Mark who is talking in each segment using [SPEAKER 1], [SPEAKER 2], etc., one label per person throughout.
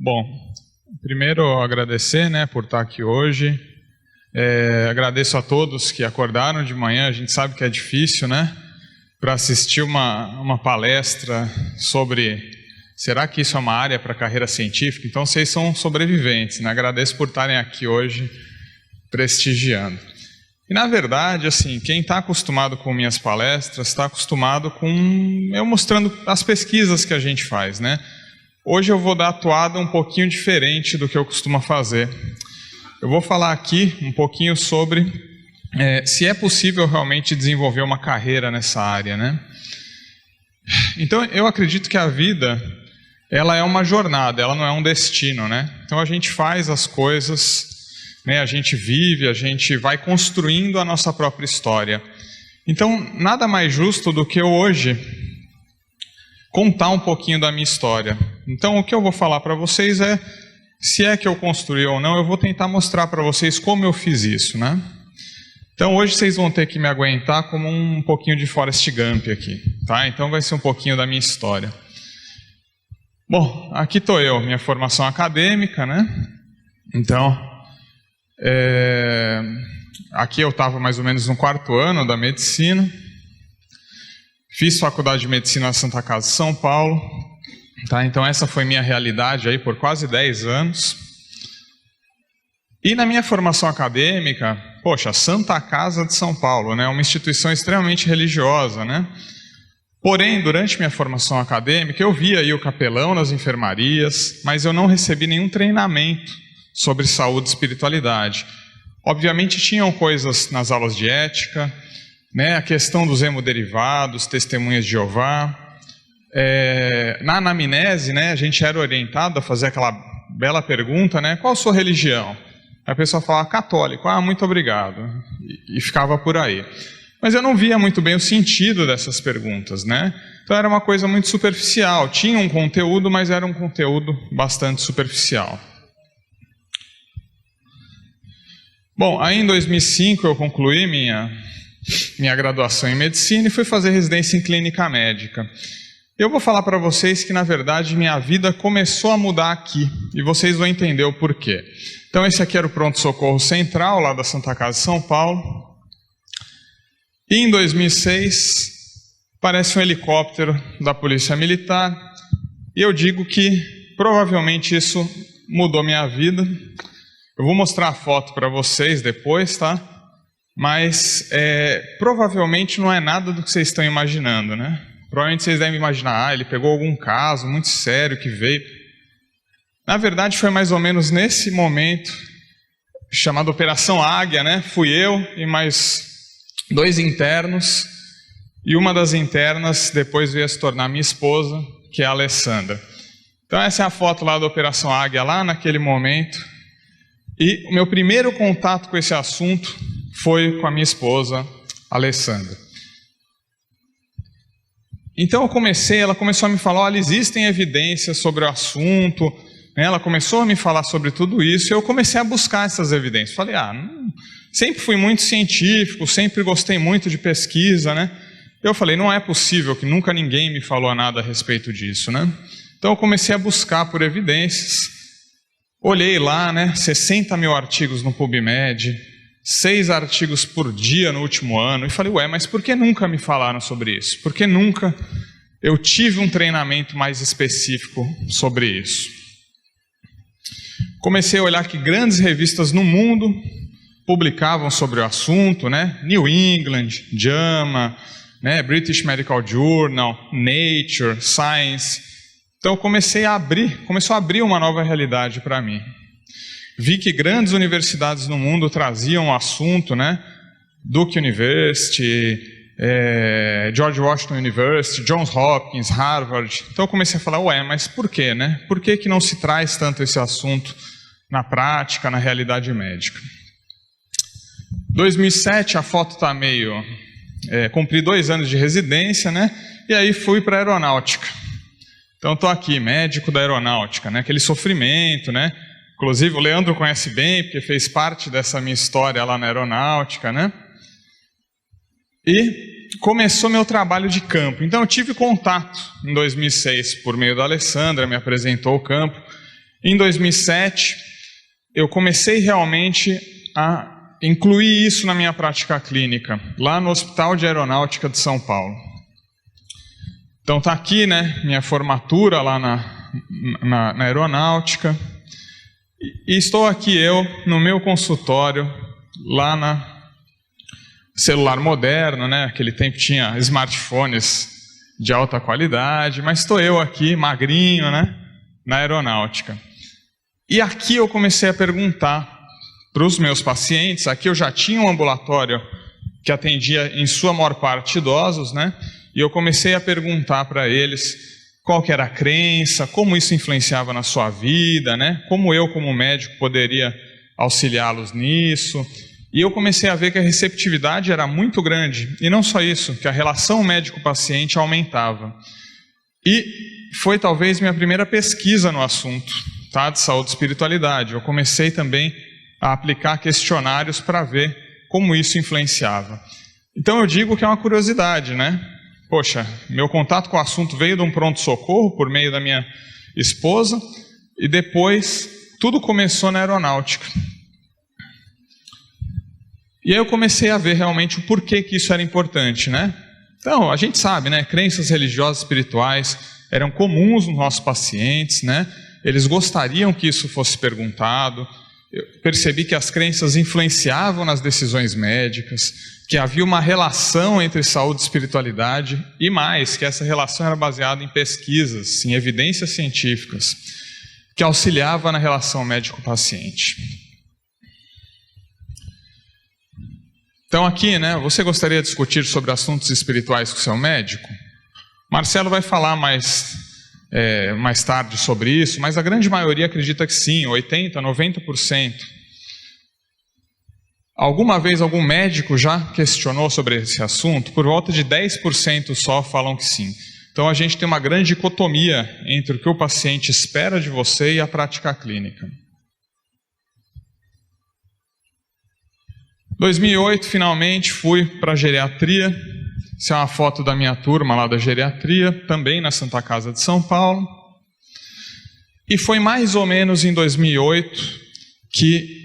[SPEAKER 1] Bom, primeiro agradecer, por estar aqui hoje. Agradeço a todos que acordaram de manhã. A gente sabe que é difícil, para assistir uma palestra sobre será que isso é uma área para carreira científica? Então vocês são sobreviventes, Agradeço por estarem aqui hoje prestigiando. E na verdade, quem está acostumado com minhas palestras está acostumado com eu mostrando as pesquisas que a gente faz, Hoje eu vou dar a toada um pouquinho diferente do que eu costumo fazer. Eu vou falar aqui um pouquinho sobre se é possível realmente desenvolver uma carreira nessa área, Então eu acredito que a vida ela é uma jornada, ela não é um destino, Então a gente faz as coisas, a gente vive, a gente vai construindo a nossa própria história. Então nada mais justo do que eu hoje contar um pouquinho da minha história. Então o que eu vou falar para vocês se é que eu construí ou não, eu vou tentar mostrar para vocês como eu fiz isso, Então hoje vocês vão ter que me aguentar como um pouquinho de Forrest Gump aqui, Então vai ser um pouquinho da minha história. Bom, aqui estou eu, minha formação acadêmica, Então, aqui eu estava mais ou menos no 4º ano da medicina. Fiz faculdade de medicina na Santa Casa de São Paulo. Então essa foi minha realidade aí por quase 10 anos. E na minha formação acadêmica, Santa Casa de São Paulo, uma instituição extremamente religiosa, Porém, durante minha formação acadêmica, eu via aí o capelão nas enfermarias, mas eu não recebi nenhum treinamento sobre saúde e espiritualidade. Obviamente tinham coisas nas aulas de ética, a questão dos hemoderivados, testemunhas de Jeová. Na anamnese, a gente era orientado a fazer aquela bela pergunta, qual a sua religião? Aí a pessoa falava, católico, muito obrigado, e ficava por aí. Mas eu não via muito bem o sentido dessas perguntas, Então era uma coisa muito superficial, tinha um conteúdo, mas era um conteúdo bastante superficial. Bom, aí em 2005 eu concluí minha graduação em medicina e fui fazer residência em clínica médica. Eu vou falar para vocês que, na verdade, minha vida começou a mudar aqui, e vocês vão entender o porquê. Então, esse aqui era o pronto-socorro central, lá da Santa Casa de São Paulo. E em 2006, aparece um helicóptero da Polícia Militar, e eu digo que, provavelmente, isso mudou minha vida. Eu vou mostrar a foto para vocês depois, Mas, provavelmente, não é nada do que vocês estão imaginando, Provavelmente vocês devem imaginar, ele pegou algum caso muito sério que veio. Na verdade, foi mais ou menos nesse momento, chamado Operação Águia, Fui eu e mais 2 internos, e uma das internas depois veio a se tornar minha esposa, que é a Alessandra. Então essa é a foto lá da Operação Águia, lá naquele momento. E o meu primeiro contato com esse assunto foi com a minha esposa, Alessandra. Então ela começou a me falar, olha, existem evidências sobre o assunto, Ela começou a me falar sobre tudo isso, e eu comecei a buscar essas evidências. Falei, sempre fui muito científico, sempre gostei muito de pesquisa, Eu falei, não é possível que nunca ninguém me falou nada a respeito disso, Então eu comecei a buscar por evidências, olhei lá, 60 mil artigos no PubMed, 6 artigos por dia no último ano, e falei, mas por que nunca me falaram sobre isso? Por que nunca eu tive um treinamento mais específico sobre isso? Comecei a olhar que grandes revistas no mundo publicavam sobre o assunto, New England, JAMA, British Medical Journal, Nature, Science. Então começou a abrir uma nova realidade para mim. Vi que grandes universidades no mundo traziam o assunto, Duke University, George Washington University, Johns Hopkins, Harvard. Então eu comecei a falar, mas por quê, Por que não se traz tanto esse assunto na prática, na realidade médica? 2007, a foto está meio... cumpri 2 anos de residência, E aí fui para a aeronáutica. Então estou aqui, médico da aeronáutica, Aquele sofrimento, Inclusive o Leandro conhece bem, porque fez parte dessa minha história lá na aeronáutica, E começou meu trabalho de campo. Então eu tive contato em 2006, por meio da Alessandra, me apresentou o campo. Em 2007, eu comecei realmente a incluir isso na minha prática clínica, lá no Hospital de Aeronáutica de São Paulo. Então está aqui, né, minha formatura lá na aeronáutica. E estou aqui eu, no meu consultório, lá na celular moderno, né, naquele tempo tinha smartphones de alta qualidade, mas estou eu aqui, magrinho, né, na aeronáutica. E aqui eu comecei a perguntar para os meus pacientes. Aqui eu já tinha um ambulatório que atendia em sua maior parte idosos, né? E eu comecei a perguntar para eles qual que era a crença, como isso influenciava na sua vida, né? Como eu, como médico, poderia auxiliá-los nisso. E eu comecei a ver que a receptividade era muito grande. E não só isso, que a relação médico-paciente aumentava. E foi talvez minha primeira pesquisa no assunto, tá? De saúde e espiritualidade. Eu comecei também a aplicar questionários para ver como isso influenciava. Então eu digo que é uma curiosidade, né? Poxa, meu contato com o assunto veio de um pronto-socorro por meio da minha esposa e depois tudo começou na aeronáutica. E aí eu comecei a ver realmente o porquê que isso era importante, né? Então, a gente sabe, né? Crenças religiosas espirituais eram comuns nos nossos pacientes, né? Eles gostariam que isso fosse perguntado. Eu percebi que as crenças influenciavam nas decisões médicas, que havia uma relação entre saúde e espiritualidade, e mais, que essa relação era baseada em pesquisas, em evidências científicas, que auxiliava na relação médico-paciente. Então aqui, né, você gostaria de discutir sobre assuntos espirituais com o seu médico? Marcelo vai falar mais tarde sobre isso, mas a grande maioria acredita que sim, 80%, 90%. Alguma vez algum médico já questionou sobre esse assunto? Por volta de 10% só falam que sim. Então a gente tem uma grande dicotomia entre o que o paciente espera de você e a prática clínica. 2008, finalmente, fui para a geriatria. Essa é uma foto da minha turma lá da geriatria, também na Santa Casa de São Paulo. E foi mais ou menos em 2008 que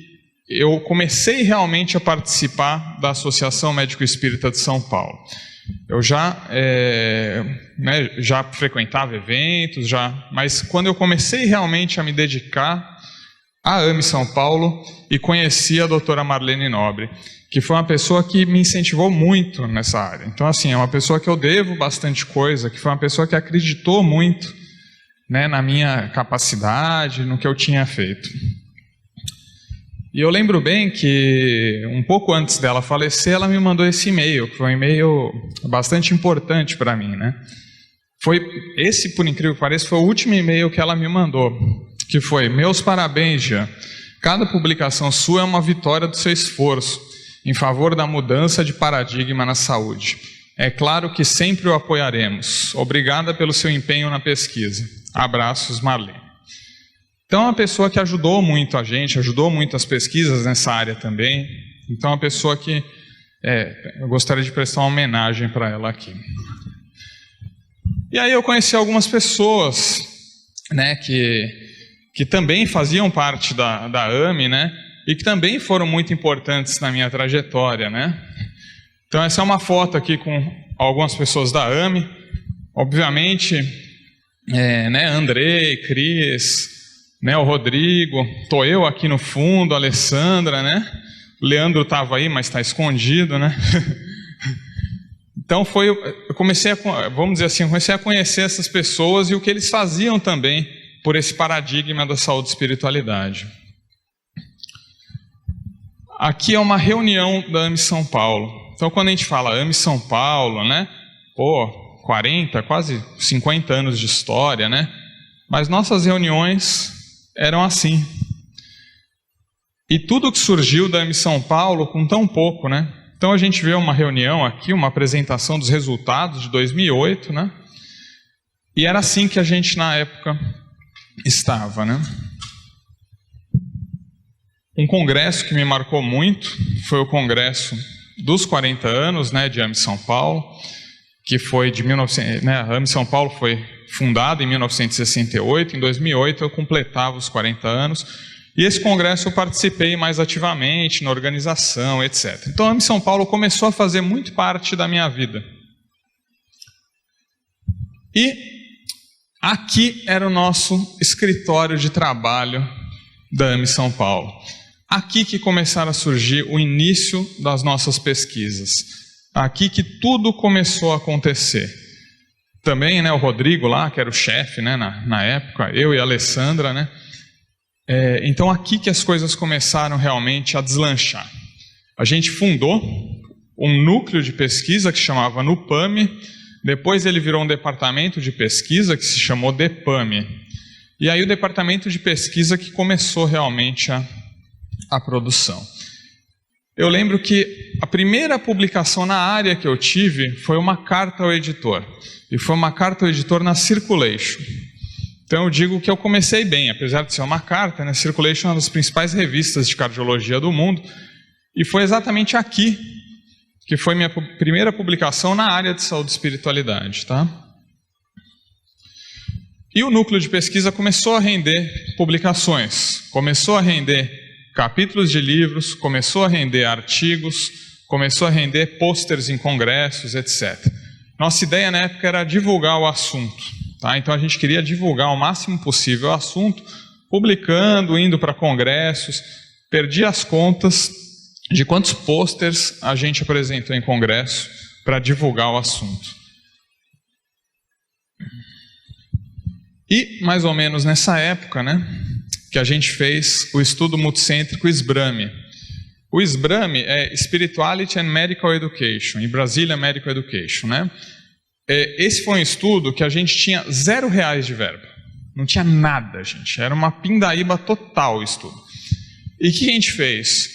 [SPEAKER 1] eu comecei realmente a participar da Associação Médico Espírita de São Paulo. Eu já frequentava eventos, mas quando eu comecei realmente a me dedicar à AME São Paulo e conheci a doutora Marlene Nobre, que foi uma pessoa que me incentivou muito nessa área. Então, assim, é uma pessoa que eu devo bastante coisa, que foi uma pessoa que acreditou muito, né, na minha capacidade, no que eu tinha feito. E eu lembro bem que, um pouco antes dela falecer, ela me mandou esse e-mail, que foi um e-mail bastante importante para mim, né? Esse, por incrível que pareça, foi o último e-mail que ela me mandou, que foi: meus parabéns, Jean. Cada publicação sua é uma vitória do seu esforço em favor da mudança de paradigma na saúde. É claro que sempre o apoiaremos. Obrigada pelo seu empenho na pesquisa. Abraços, Marlene. Então é uma pessoa que ajudou muito a gente, ajudou muito as pesquisas nessa área também. Então é uma pessoa que eu gostaria de prestar uma homenagem para ela aqui. E aí eu conheci algumas pessoas, né, que também faziam parte da AME, né, e que também foram muito importantes na minha trajetória, né. Então essa é uma foto aqui com algumas pessoas da AME, obviamente, né, Andrei, Cris, né, o Rodrigo, estou eu aqui no fundo, a Alessandra, né, o Leandro estava aí, mas está escondido, né. Então eu comecei a conhecer essas pessoas e o que eles faziam também por esse paradigma da saúde e espiritualidade. Aqui é uma reunião da AME São Paulo. Então quando a gente fala AME São Paulo, né, 40, quase 50 anos de história, né, mas nossas reuniões eram assim. E tudo que surgiu da AME São Paulo com tão pouco, né. Então a gente vê uma reunião aqui, uma apresentação dos resultados de 2008, né? E era assim que a gente na época estava, né? Um congresso que me marcou muito foi o congresso dos 40 anos, né, de AME São Paulo, que foi de 1900, né, a AME São Paulo foi fundada em 1968, em 2008 eu completava os 40 anos, e esse congresso eu participei mais ativamente na organização, etc. Então a AME São Paulo começou a fazer muito parte da minha vida. E aqui era o nosso escritório de trabalho da AME São Paulo. Aqui que começaram a surgir o início das nossas pesquisas. Aqui que tudo começou a acontecer. Também, né, o Rodrigo lá, que era o chefe, né, na época, eu e a Alessandra, né? Então aqui que as coisas começaram realmente a deslanchar. A gente fundou um núcleo de pesquisa que se chamava NUPAME, depois ele virou um departamento de pesquisa que se chamou DEPAME. E aí o departamento de pesquisa que começou realmente a produção. Eu lembro que a primeira publicação na área que eu tive foi uma carta ao editor. E foi uma carta ao editor na Circulation. Então eu digo que eu comecei bem, apesar de ser uma carta, né? Circulation é uma das principais revistas de cardiologia do mundo. E foi exatamente aqui que foi minha primeira publicação na área de saúde e espiritualidade, tá? E o núcleo de pesquisa começou a render publicações, começou a render capítulos de livros, começou a render artigos, começou a render pôsteres em congressos, etc. Nossa ideia na época era divulgar o assunto, tá? Então a gente queria divulgar o máximo possível o assunto, publicando, indo para congressos. Perdi as contas de quantos pôsteres a gente apresentou em congresso para divulgar o assunto. E mais ou menos nessa época, né, que a gente fez o estudo multicêntrico SBRAME. O SBRAME é Spirituality and Medical Education, em Brasília Medical Education, né? Esse foi um estudo que a gente tinha R$0 de verba. Não tinha nada, gente. Era uma pindaíba total o estudo. E o que a gente fez?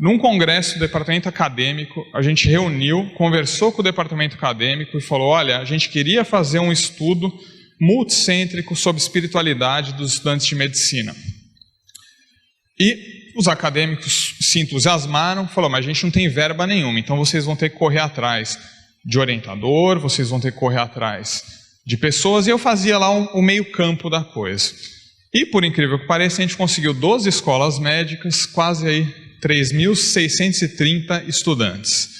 [SPEAKER 1] Num congresso do departamento acadêmico, a gente reuniu, conversou com o departamento acadêmico e falou, olha, a gente queria fazer um estudo multicêntrico sobre espiritualidade dos estudantes de medicina. E os acadêmicos se entusiasmaram, falaram, mas a gente não tem verba nenhuma, então vocês vão ter que correr atrás de orientador, vocês vão ter que correr atrás de pessoas, e eu fazia lá o meio campo da coisa. E por incrível que pareça, a gente conseguiu 12 escolas médicas, quase aí 3.630 estudantes.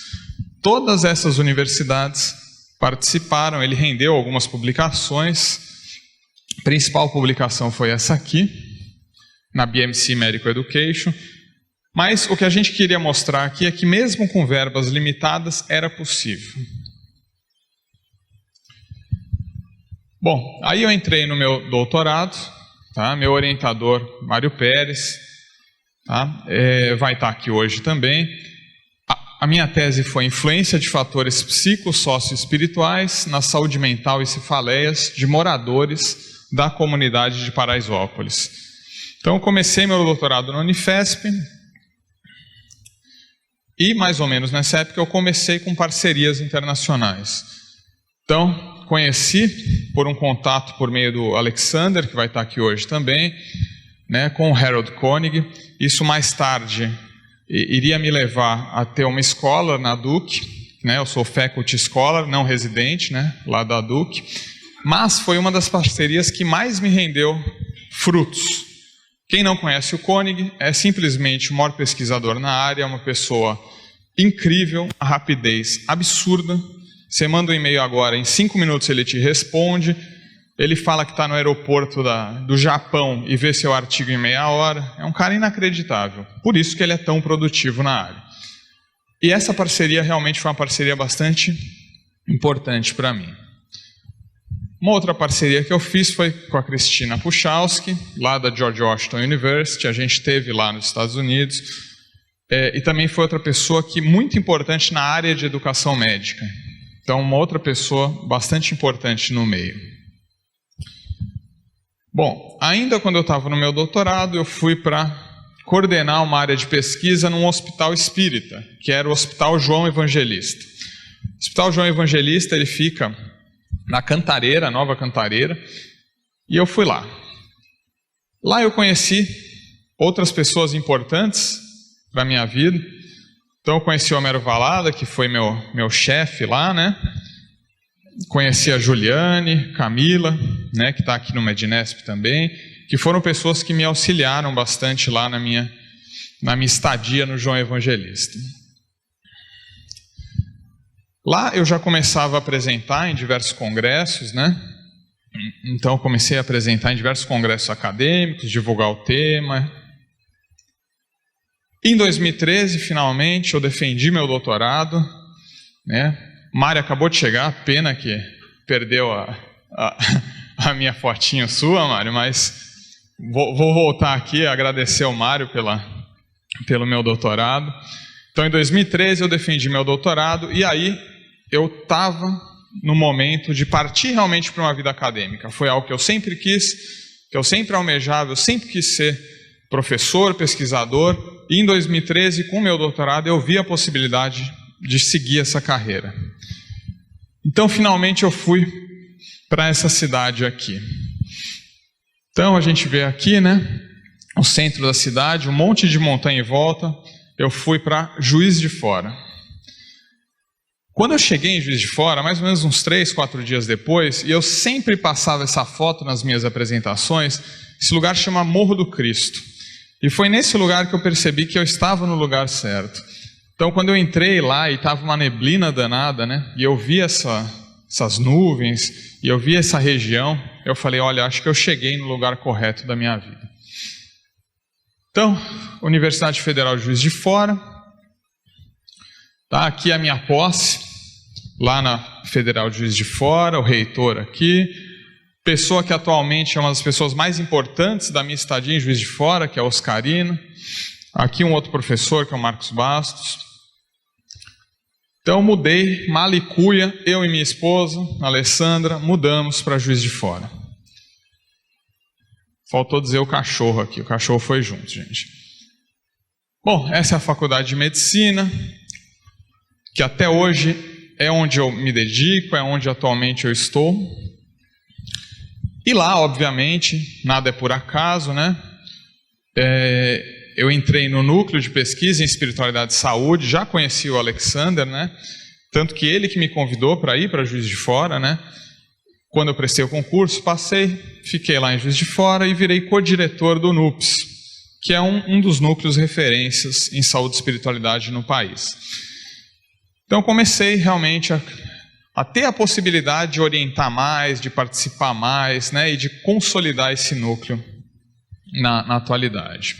[SPEAKER 1] Todas essas universidades participaram, ele rendeu algumas publicações. A principal publicação foi essa aqui, na BMC Medical Education. Mas o que a gente queria mostrar aqui é que mesmo com verbas limitadas, era possível. Bom, aí eu entrei no meu doutorado, tá? Meu orientador, Mário Pérez, tá? Vai estar aqui hoje também. A minha tese foi Influência de fatores psicossócio-espirituais na saúde mental e cefaleias de moradores da comunidade de Paraisópolis. Então, eu comecei meu doutorado na Unifesp e, mais ou menos nessa época, eu comecei com parcerias internacionais. Então, conheci por um contato por meio do Alexander, que vai estar aqui hoje também, né, com o Harold Koenig. Isso mais tarde iria me levar a ter uma escola na Duke, né? Eu sou faculty scholar, não residente, né? Lá da Duke, mas foi uma das parcerias que mais me rendeu frutos. Quem não conhece o Koenig é simplesmente o maior pesquisador na área, uma pessoa incrível, a rapidez absurda. Você manda um e-mail agora, em 5 minutos ele te responde. Ele fala que está no aeroporto do Japão e vê seu artigo em meia hora. É um cara inacreditável. Por isso que ele é tão produtivo na área. E essa parceria realmente foi uma parceria bastante importante para mim. Uma outra parceria que eu fiz foi com a Cristina Puchalski, lá da George Washington University. A gente esteve lá nos Estados Unidos. E também foi outra pessoa muito importante na área de educação médica. Então, uma outra pessoa bastante importante no meio. Bom, ainda quando eu estava no meu doutorado, eu fui para coordenar uma área de pesquisa num hospital espírita, que era o Hospital João Evangelista. O Hospital João Evangelista, ele fica na Cantareira, Nova Cantareira, e eu fui lá. Lá eu conheci outras pessoas importantes para a minha vida. Então eu conheci o Homero Valada, que foi meu chefe lá, né? conheci a Juliane, Camila, né, que está aqui no Medinesp também, que foram pessoas que me auxiliaram bastante lá na minha estadia no João Evangelista. Lá eu já começava a apresentar em diversos congressos, né? Então comecei a apresentar em diversos congressos acadêmicos, divulgar o tema. Em 2013, finalmente, eu defendi meu doutorado, né? Mário acabou de chegar, pena que perdeu a minha fotinho sua, Mário, mas vou voltar aqui e agradecer ao Mário pelo meu doutorado. Então, em 2013, eu defendi meu doutorado e aí eu estava no momento de partir realmente para uma vida acadêmica. Foi algo que eu sempre quis, que eu sempre almejava, eu sempre quis ser professor, pesquisador, e em 2013, com o meu doutorado, eu vi a possibilidade de seguir essa carreira. Então, finalmente, eu fui para essa cidade aqui. Então, a gente vê aqui, né, o centro da cidade, um monte de montanha em volta. Eu fui para Juiz de Fora. Quando eu cheguei em Juiz de Fora, mais ou menos uns 3, 4 dias depois, e eu sempre passava essa foto nas minhas apresentações, esse lugar chama Morro do Cristo. E foi nesse lugar que eu percebi que eu estava no lugar certo. Então, quando eu entrei lá e estava uma neblina danada, né, e eu vi essas nuvens, e eu vi essa região, eu falei, olha, acho que eu cheguei no lugar correto da minha vida. Então, Universidade Federal de Juiz de Fora. Tá aqui a minha posse, lá na Federal de Juiz de Fora, o reitor aqui, pessoa que atualmente é uma das pessoas mais importantes da minha estadia em Juiz de Fora, que é o Oscarino. Aqui um outro professor, que é o Marcos Bastos. Então mudei, malicuia, eu e minha esposa, a Alessandra, mudamos para Juiz de Fora. Faltou dizer o cachorro aqui, o cachorro foi junto, gente. Bom, essa é a Faculdade de Medicina, que até hoje é onde eu me dedico, é onde atualmente eu estou. E lá, obviamente, nada é por acaso, né? Eu entrei no núcleo de pesquisa em espiritualidade e saúde, já conheci o Alexander, né? Tanto que ele que me convidou para ir para Juiz de Fora, né? Quando eu prestei o concurso, passei, fiquei lá em Juiz de Fora e virei co-diretor do NUPS, que é um dos núcleos referências em saúde e espiritualidade no país. Então comecei realmente a ter a possibilidade de orientar mais, de participar mais, né, e de consolidar esse núcleo na atualidade.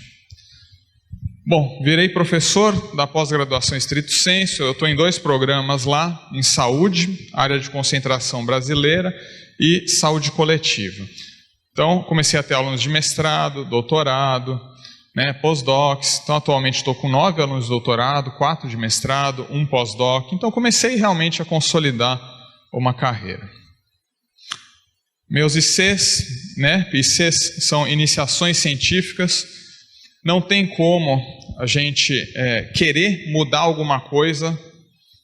[SPEAKER 1] Bom, virei professor da pós-graduação Stricto Sensu, eu estou em 2 programas lá, em saúde, área de concentração brasileira, e saúde coletiva. Então, comecei a ter alunos de mestrado, doutorado, né, pós-docs. Então, atualmente estou com 9 alunos de doutorado, 4 de mestrado, 1 pós-doc. Então, comecei realmente a consolidar uma carreira. Meus ICs, né, ICs são iniciações científicas. Não tem como a gente querer mudar alguma coisa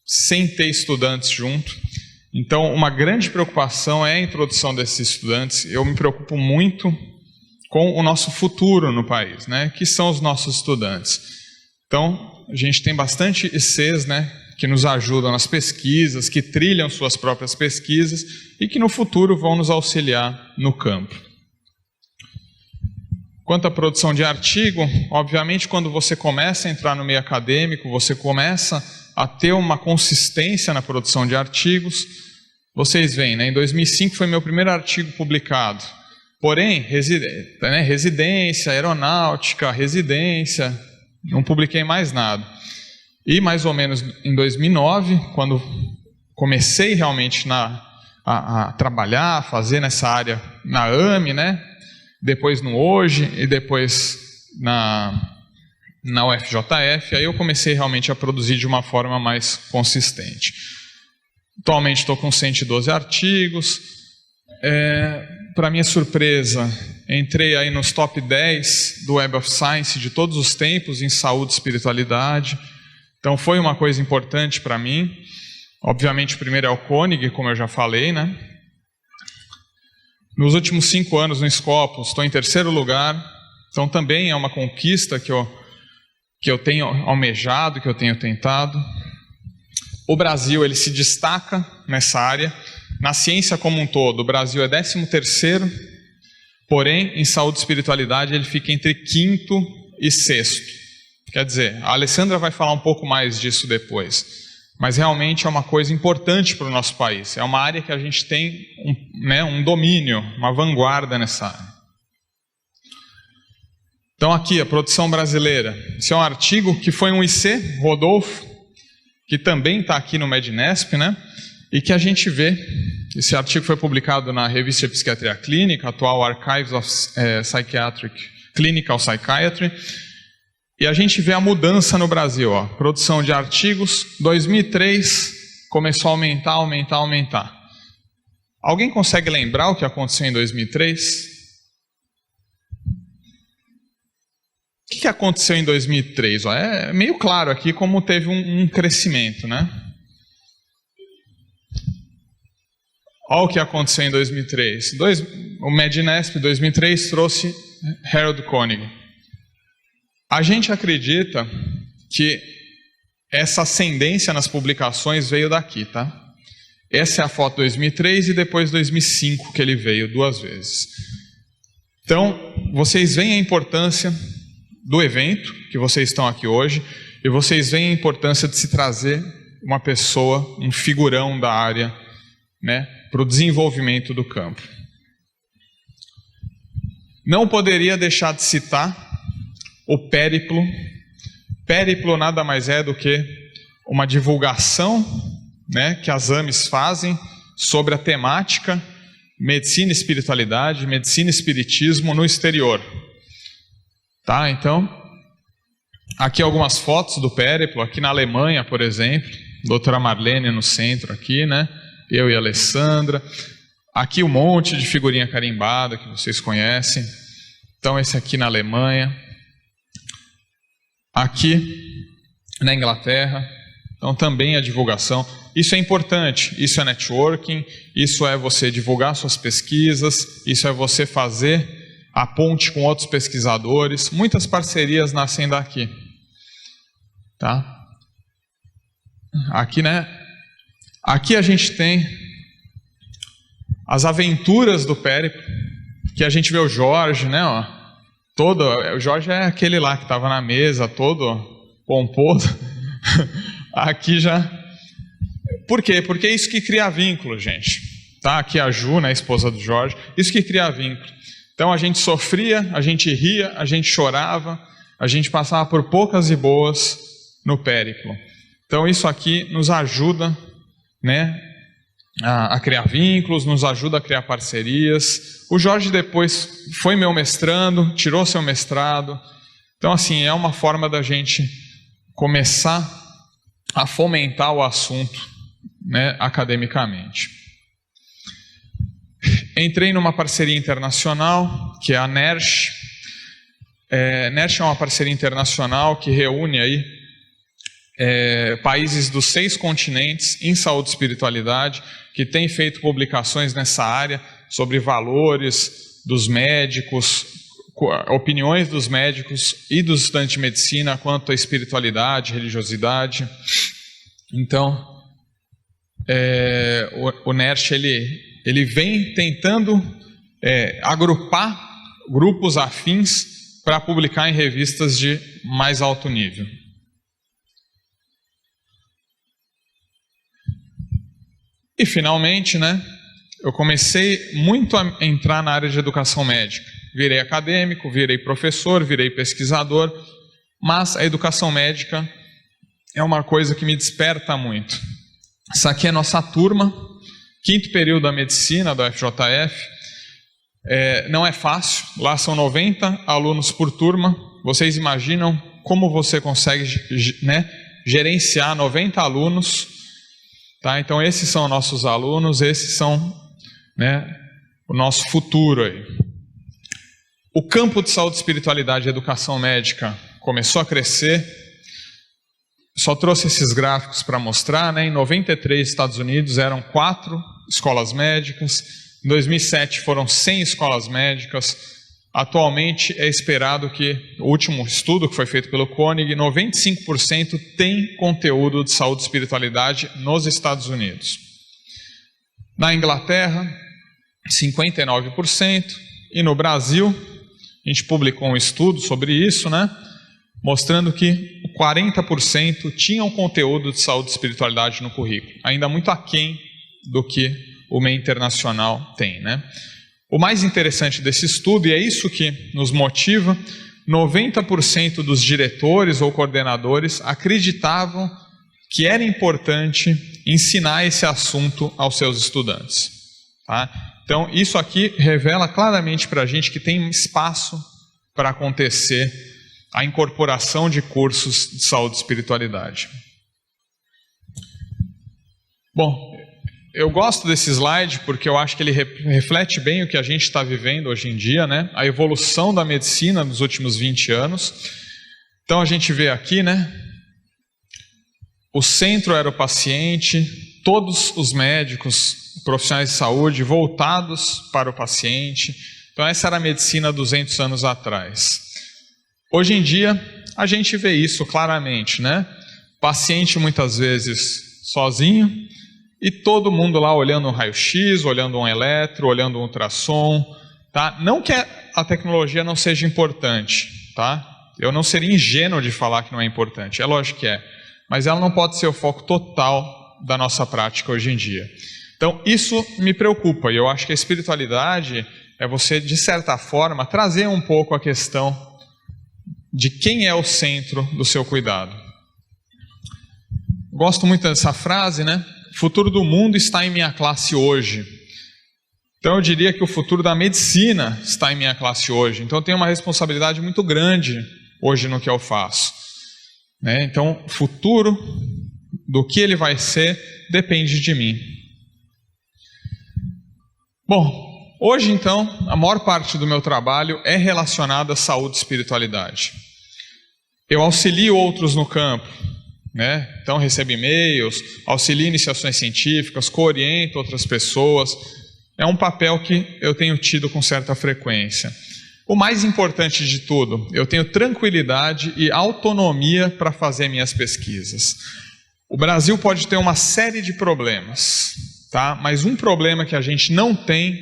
[SPEAKER 1] sem ter estudantes junto. Então, uma grande preocupação é a introdução desses estudantes. Eu me preocupo muito com o nosso futuro no país, né, que são os nossos estudantes. Então, a gente tem bastante ICs, né, que nos ajudam nas pesquisas, que trilham suas próprias pesquisas e que no futuro vão nos auxiliar no campo. Quanto à produção de artigo, obviamente, quando você começa a entrar no meio acadêmico, você começa a ter uma consistência na produção de artigos. Vocês veem, né, em 2005 foi meu primeiro artigo publicado. Porém, residência, aeronáutica, residência, não publiquei mais nada. E mais ou menos em 2009, quando comecei realmente a trabalhar, a fazer nessa área na AME, né? Depois no Hoje e depois na UFJF, aí eu comecei realmente a produzir de uma forma mais consistente. Atualmente estou com 112 artigos. Para minha surpresa, entrei aí nos top 10 do Web of Science de todos os tempos em saúde e espiritualidade. Então foi uma coisa importante para mim. Obviamente o primeiro é o Koenig, como eu já falei, né? Nos últimos 5 anos no Scopus, estou em 3º lugar. Então também é uma conquista que eu tenho almejado, que eu tenho tentado. O Brasil, ele se destaca nessa área. Na ciência como um todo, o Brasil é 13º, porém, em saúde e espiritualidade, ele fica entre 5º e 6º. Quer dizer, a Alessandra vai falar um pouco mais disso depois, mas realmente é uma coisa importante para o nosso país. É uma área que a gente tem um domínio, uma vanguarda nessa área. Então aqui, a produção brasileira. Esse é um artigo que foi um IC, Rodolfo, que também está aqui no Mednesp, né? E que a gente vê, esse artigo foi publicado na revista de Psiquiatria Clínica, atual Archives of Clinical Psychiatry, e a gente vê a mudança no Brasil, ó, produção de artigos, 2003 começou a aumentar. Alguém consegue lembrar o que aconteceu em 2003? O que aconteceu em 2003? Ó, é meio claro aqui como teve um crescimento, né? Olha o que aconteceu em 2003. O Mednesp 2003 trouxe Harold Koenig. A gente acredita que essa ascendência nas publicações veio daqui, tá? Essa é a foto de 2003 e depois 2005 que ele veio 2 vezes. Então, vocês veem a importância do evento, que vocês estão aqui hoje, e vocês veem a importância de se trazer uma pessoa, um figurão da área, né, para o desenvolvimento do campo. Não poderia deixar de citar o Périplo. Périplo nada mais é do que uma divulgação, né, que as AMES fazem sobre a temática medicina e espiritualidade, medicina e espiritismo no exterior. Tá, então, aqui algumas fotos do Périplo, aqui na Alemanha, por exemplo, doutora Marlene no centro aqui, né? Eu e a Alessandra. Aqui um monte de figurinha carimbada que vocês conhecem. Então, esse aqui na Alemanha. Aqui na Inglaterra. Então, também a divulgação. Isso é importante, isso é networking, isso é você divulgar suas pesquisas, isso é você fazer a ponte com outros pesquisadores. Muitas parcerias nascem daqui. Tá? Aqui, né? Aqui a gente tem as aventuras do Périplo, que a gente vê o Jorge, né? Ó, o Jorge é aquele lá que estava na mesa, todo pomposo. Aqui já... Por quê? Porque é isso que cria vínculo, gente. Tá? Aqui a Ju, né, a esposa do Jorge. Isso que cria vínculo. Então a gente sofria, a gente ria, a gente chorava, a gente passava por poucas e boas no Périplo. Então isso aqui nos ajuda, né, a criar vínculos, nos ajuda a criar parcerias. O Jorge depois foi meu mestrando, tirou seu mestrado. Então assim, é uma forma da gente começar a fomentar o assunto, né, academicamente. Entrei numa parceria internacional, que é a NERSH. NERSH é uma parceria internacional que reúne aí países dos 6 continentes em saúde e espiritualidade, que tem feito publicações nessa área sobre valores dos médicos, opiniões dos médicos e dos estudantes de medicina quanto à espiritualidade, religiosidade. Então, o NERSH ele vem tentando agrupar grupos afins para publicar em revistas de mais alto nível. E finalmente, né, eu comecei muito a entrar na área de educação médica. Virei acadêmico, virei professor, virei pesquisador, mas a educação médica é uma coisa que me desperta muito. Essa aqui é a nossa turma, 5º período da medicina da UFJF. Não é fácil, lá são 90 alunos por turma. Vocês imaginam como você consegue, né, gerenciar 90 alunos? Tá? Então esses são nossos alunos, esses são, né, o nosso futuro aí. O campo de saúde, espiritualidade e educação médica começou a crescer. Só trouxe esses gráficos para mostrar, né? Em 93 Estados Unidos eram 4 escolas médicas, em 2007 foram 100 escolas médicas. Atualmente é esperado que, o último estudo que foi feito pelo Koenig, 95% tem conteúdo de saúde e espiritualidade nos Estados Unidos. Na Inglaterra, 59%. E no Brasil, a gente publicou um estudo sobre isso, né? Mostrando que 40% tinham conteúdo de saúde e espiritualidade no currículo. Ainda muito aquém do que o meio internacional tem, né? O mais interessante desse estudo, e é isso que nos motiva, 90% dos diretores ou coordenadores acreditavam que era importante ensinar esse assunto aos seus estudantes. Tá? Então, isso aqui revela claramente para a gente que tem espaço para acontecer a incorporação de cursos de saúde e espiritualidade. Bom, eu gosto desse slide porque eu acho que ele reflete bem o que a gente está vivendo hoje em dia, né? A evolução da medicina nos últimos 20 anos. Então a gente vê aqui, né? O centro era o paciente, todos os médicos, profissionais de saúde voltados para o paciente. Então essa era a medicina 200 anos atrás. Hoje em dia a gente vê isso claramente, né? Paciente muitas vezes sozinho, e todo mundo lá olhando um raio-x, olhando um eletro, olhando um ultrassom, tá? Não que a tecnologia não seja importante, tá? Eu não seria ingênuo de falar que não é importante, é lógico que é, mas ela não pode ser o foco total da nossa prática hoje em dia. Então, isso me preocupa, e eu acho que a espiritualidade é você, de certa forma, trazer um pouco a questão de quem é o centro do seu cuidado. Gosto muito dessa frase, né? O futuro do mundo está em minha classe hoje. Então eu diria que o futuro da medicina está em minha classe hoje. Então eu tenho uma responsabilidade muito grande hoje no que eu faço, né? Então o futuro do que ele vai ser depende de mim. Bom, hoje então a maior parte do meu trabalho é relacionada à saúde e espiritualidade. Eu auxilio outros no campo, né? Então recebo e-mails, auxilio iniciações científicas, cooriento outras pessoas. É um papel que eu tenho tido com certa frequência. O mais importante de tudo, eu tenho tranquilidade e autonomia para fazer minhas pesquisas. O Brasil pode ter uma série de problemas, tá? Mas um problema que a gente não tem,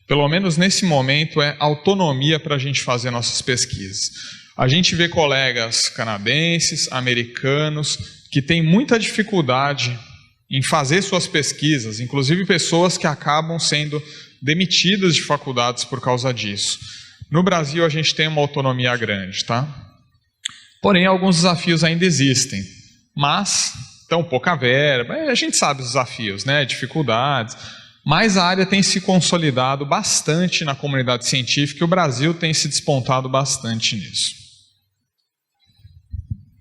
[SPEAKER 1] pelo menos nesse momento, é autonomia para a gente fazer nossas pesquisas. A gente vê colegas canadenses, americanos, que têm muita dificuldade em fazer suas pesquisas, inclusive pessoas que acabam sendo demitidas de faculdades por causa disso. No Brasil a gente tem uma autonomia grande, tá? Porém, alguns desafios ainda existem, mas tão pouca verba, a gente sabe os desafios, né? Dificuldades, mas a área tem se consolidado bastante na comunidade científica e o Brasil tem se despontado bastante nisso.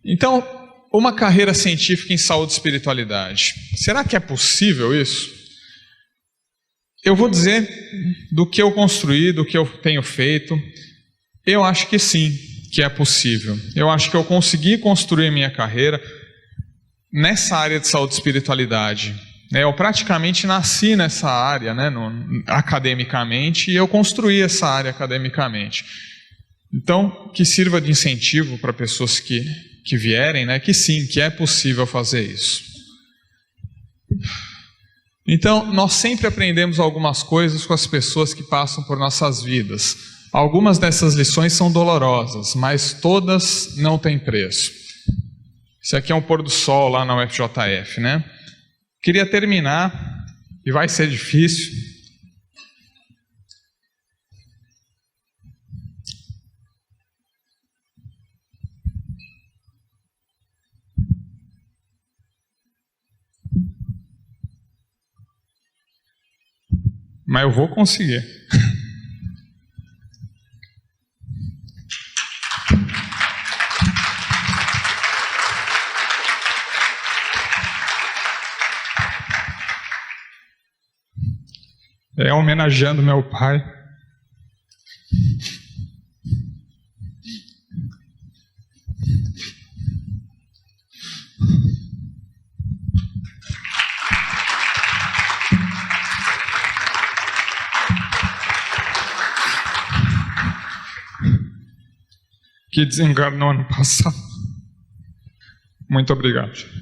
[SPEAKER 1] Então, uma carreira científica em saúde e espiritualidade. Será que é possível isso? Eu vou dizer do que eu construí, do que eu tenho feito. Eu acho que sim, que é possível. Eu acho que eu consegui construir minha carreira nessa área de saúde e espiritualidade. Eu praticamente nasci nessa área, né, academicamente, e eu construí essa área academicamente. Então, que sirva de incentivo para pessoas que vierem, né, que sim, que é possível fazer isso. Então, nós sempre aprendemos algumas coisas com as pessoas que passam por nossas vidas. Algumas dessas lições são dolorosas, mas todas não têm preço. Esse aqui é um pôr do sol lá na UFJF, né? Queria terminar, e vai ser difícil, mas eu vou conseguir. É homenageando meu pai. Que desenganou ano passado. Muito obrigado.